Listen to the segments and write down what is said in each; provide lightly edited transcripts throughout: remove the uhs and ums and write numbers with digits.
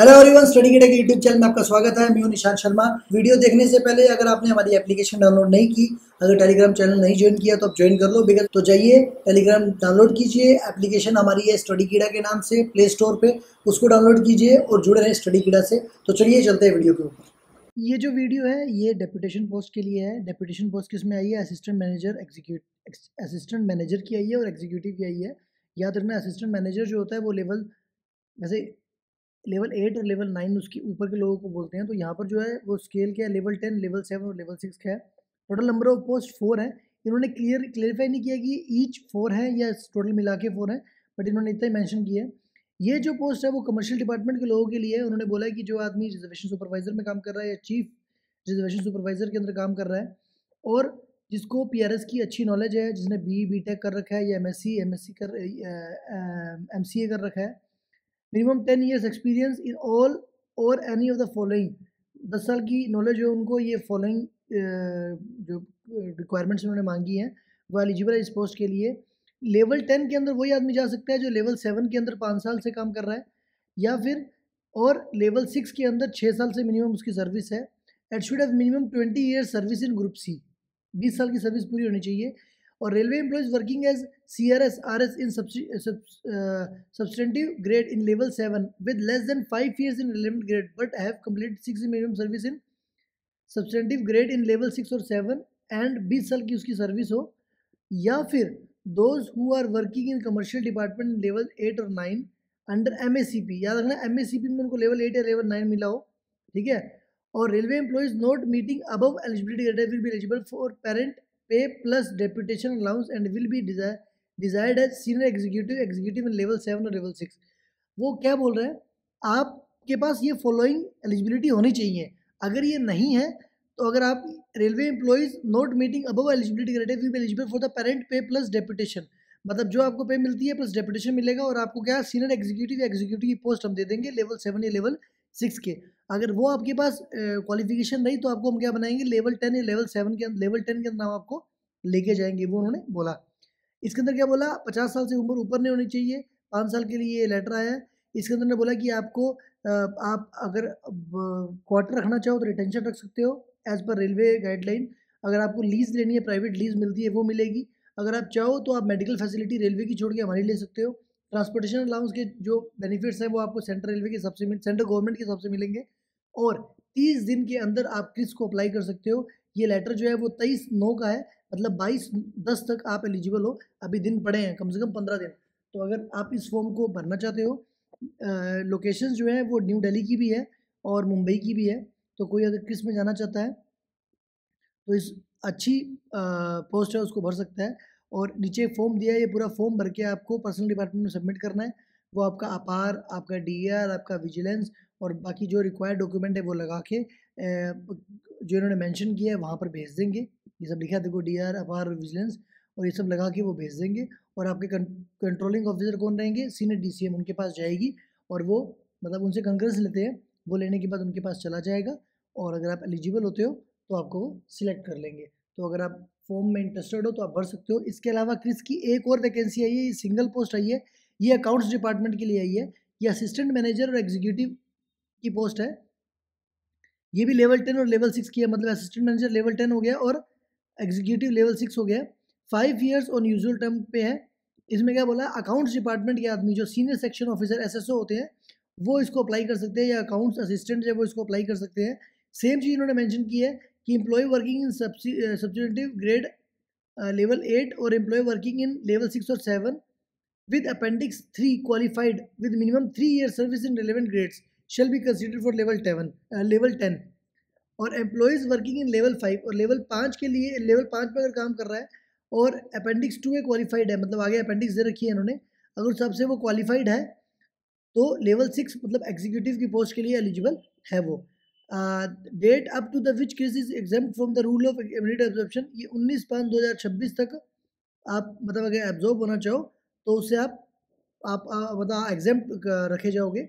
Hello everyone, study किडा के YouTube channel में आपका स्वागत है। मैं हूं निशांत शर्मा। वीडियो देखने से पहले अगर आपने हमारी एप्लीकेशन डाउनलोड नहीं की, अगर टेलीग्राम चैनल नहीं ज्वाइन किया तो आप ज्वाइन कर लो। बिकॉज तो जाइए टेलीग्राम डाउनलोड कीजिए। एप्लीकेशन हमारी है स्टडी किडा के नाम से प्ले स्टोर पे, उसको डाउनलोड कीजिए और जुड़े रहें स्टडी किडा से। तो चलिए चलते हैं वीडियो के ऊपर। ये जो वीडियो है ये डेप्यूटेशन पोस्ट के लिए है। डेप्यूटेशन पोस्ट किस में आई है? असिस्टेंट मैनेजर असिस्टेंट मैनेजर की आई है और एग्जीक्यूटिव की आई है। याद रखना, असिस्टेंट मैनेजर जो होता है वो लेवल वैसे लेवल 8 और लेवल 9 उसके ऊपर के लोगों को बोलते हैं। तो यहाँ पर जो है वो स्केल क्या है, लेवल 10, लेवल 7 और लेवल 6 का है। टोटल नंबर ऑफ पोस्ट 4 है। इन्होंने क्लियरफाई नहीं किया कि ईच 4 है या टोटल मिला के 4 है, बट इन्होंने इतना ही मैंशन किया है। ये जो पोस्ट है वो कमर्शियल डिपार्टमेंट के लोगों के लिए है। उन्होंने बोला है कि जो आदमी रिजर्वेशन सुपरवाइजर में काम कर रहा है या चीफ रिजर्वेशन सुपरवाइजर के अंदर काम कर रहा है और जिसको पीआरएस की अच्छी नॉलेज है, जिसने बी टेक कर रखा है या एमएससी कर एमसीए कर रखा है, minimum 10 years experience in all और एनी ऑफ द फॉलोइंग, 10 साल की नॉलेज है उनको, ये फॉलोइंग जो रिक्वायरमेंट्स उन्होंने मांगी हैं वो एलिजिबल है इस पोस्ट के लिए। लेवल 10 के अंदर वही आदमी जा सकता है जो लेवल 7 के अंदर 5 साल से काम कर रहा है, या फिर और लेवल 6 के अंदर 6 साल से मिनिमम उसकी सर्विस है। It should have minimum 20 years service in group C, 20 साल की सर्विस पूरी होनी चाहिए। और railway employees working as CRS RS इन substantive grade in level 7 with less than 5 years in relevant grade but have completed 6 minimum service in substantive grade in level 6 और 7 and 20 साल की उसकी सर्विस हो, या फिर those who are working in commercial department in level 8 और 9 under MACP। याद रखना MACP में उनको लेवल 8 या लेवल 9 मिला हो, ठीक है। और railway employees not meeting above eligibility criteria will be eligible for parent pay plus deputation allowance and will be desired as senior executive in level 7 और लेवल 6। वो क्या बोल रहे हैं, आपके पास ये फॉलोइंग एलिजिबिलिटी होनी चाहिए। अगर ये नहीं है तो अगर आप railway employees not meeting above eligibility criteria will be eligible for the parent pay plus deputation, मतलब जो आपको पे मिलती है प्लस डेप्यूटेशन मिलेगा और आपको क्या सीनियर एग्जीक्यूटिव या एग्जीक्यूटिव की पोस्ट हम दे देंगे लेवल 7 या लेवल 6 के। अगर वो आपके पास क्वालिफिकेशन रही तो आपको हम क्या बनाएंगे, लेवल 10 या लेवल 7 के लेवल 10 के अंदर नाम आपको लेके जाएंगे, वो उन्होंने बोला। इसके अंदर क्या बोला, 50 साल से उम्र ऊपर नहीं होनी चाहिए, 5 साल के लिए ये लेटर आया है। इसके अंदर ने बोला कि आपको आप अगर क्वार्टर रखना चाहो तो रिटेंशन रख सकते हो एज पर रेलवे गाइडलाइन। अगर आपको लीज लेनी है, प्राइवेट लीज मिलती है वो मिलेगी। अगर आप चाहो तो आप मेडिकल फैसिलिटी रेलवे की छोड़ के हमारी ले सकते हो। ट्रांसपोर्टेशन अलाउंस के जो बेनिफिट्स हैं वो आपको सेंट्रल रेलवे के हिसाब से सेंट्रल गवर्नमेंट के हिसाब से मिलेंगे। और 30 दिन के अंदर आप क्रिस को अप्लाई कर सकते हो। ये लेटर जो है वो 23/9 का है, मतलब 22/10 तक आप एलिजिबल हो। अभी दिन पड़े हैं कम से कम 15 दिन। तो अगर आप इस फॉर्म को भरना चाहते हो, लोकेशंस जो है वो न्यू दिल्ली की भी है और मुंबई की भी है। तो कोई अगर क्रिस में जाना चाहता है तो इस अच्छी पोस्ट है उसको भर सकता है। और नीचे फॉर्म दिया है, ये पूरा फॉर्म भर के आपको पर्सनल डिपार्टमेंट में सबमिट करना है। वो आपका अपार, आपका DAR, आपका विजिलेंस और बाकी जो रिक्वायर्ड डॉक्यूमेंट है वो लगा के जो इन्होंने मेंशन किया है वहाँ पर भेज देंगे। ये सब लिखा है देखो, DAR, अपार और विजिलेंस, और ये सब लगा के वो भेज देंगे। और आपके कंट्रोलिंग ऑफिसर कौन रहेंगे, सीनियर DCM उनके पास जाएगी और वो मतलब उनसे कंकरेंस लेते हैं, वो लेने के बाद उनके पास चला जाएगा। और अगर आप एलिजिबल होते हो तो आपको वो सिलेक्ट कर लेंगे। तो अगर आप फॉर्म में इंटरेस्टेड हो तो आप भर सकते हो। इसके अलावा क्रिस की एक और वैकेंसी आई है, ये सिंगल पोस्ट आई है, ये अकाउंट्स डिपार्टमेंट के लिए आई है। ये असिस्टेंट मैनेजर और एग्जीक्यूटिव की पोस्ट है। ये भी लेवल 10 और लेवल 6 की है, मतलब असिस्टेंट मैनेजर लेवल 10 हो गया और एग्जीक्यूटिव लेवल 6 हो गया। 5 ईयर्स ऑन यूजुअल टर्म पे है। इसमें क्या बोला, अकाउंट्स डिपार्टमेंट के आदमी जो सीनियर सेक्शन ऑफिसर SSO होते हैं वो इसको अप्लाई कर सकते हैं, या अकाउंट्स असिस्टेंट है वो इसको अप्लाई कर सकते हैं। सेम चीज़ इन्होंने मेंशन की है कि employee working in substantive grade level 8 और एम्प्लॉय वर्किंग इन लेवल 6 और 7 with appendix 3 qualified with minimum 3 years service in relevant grades shall be considered for level 10। और एम्प्लॉयज़ वर्किंग इन लेवल 5 और level 5 के लिए, level 5 पर अगर काम कर रहा है और अपेंडिक्स 2 में क्वालिफाइड है, मतलब आगे अपेंडिक्स दे रखी है इन्होंने, अगर उस हिसाब से वो क्वालिफाइड है तो लेवल 6 मतलब एग्जीक्यूटिव की पोस्ट के लिए एलिजिबल है वो। Date up to the which case is exempt from the rule of immediate absorption, ये 19/5/2026 तक आप मतलब अगर एब्जॉर्ब होना चाहो तो उससे आप मतलब एग्जाम्प्ट रखे जाओगे।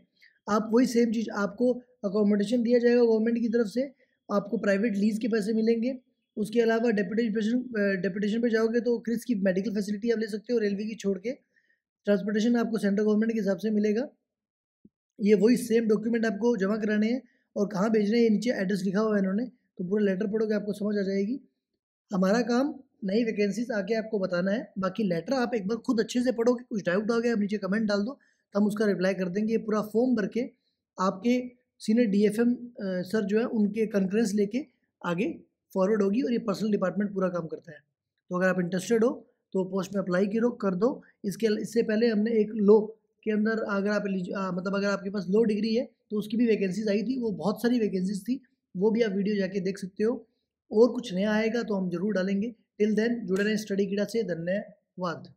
आप वही सेम चीज़, आपको अकोमोडेशन दिया जाएगा गवर्नमेंट की तरफ से, आपको प्राइवेट लीज के पैसे मिलेंगे। उसके अलावा डेपुटेशन पे जाओगे तो क्रिस की मेडिकल फैसिलिटी आप ले सकते हो रेलवे की छोड़ के। ट्रांसपोर्टेशन आपको सेंट्रल गवर्नमेंट के हिसाब से मिलेगा। ये वही सेम डॉक्यूमेंट आपको जमा कराने हैं और कहाँ भेजने हैं, ये नीचे एड्रेस लिखा हुआ है इन्होंने, तो पूरा लेटर पढ़ोगे आपको समझ आ जाएगी। हमारा काम नई वैकेंसीज आके आपको बताना है, बाकी लेटर आप एक बार खुद अच्छे से पढ़ोगे, कुछ डाउट आ गया आप नीचे कमेंट डाल दो, तो हम उसका रिप्लाई कर देंगे। ये पूरा फॉर्म भर के आपके सीनियर डीएफएम सर जो है उनके कंकरेंस लेके आगे फॉरवर्ड होगी, और ये पर्सनल डिपार्टमेंट पूरा काम करता है। तो अगर आप इंटरेस्टेड हो तो पोस्ट में अप्लाई करो, कर दो। इससे पहले हमने एक लॉ के अंदर अगर आप मतलब अगर आपके पास लॉ डिग्री है तो उसकी भी वैकेंसीज आई थी, वो बहुत सारी वैकेंसीज थी, वो भी आप वीडियो जाके देख सकते हो। और कुछ नया आएगा तो हम जरूर डालेंगे। टिल देन जुड़े रहें स्टडी कीड़ा से। धन्यवाद।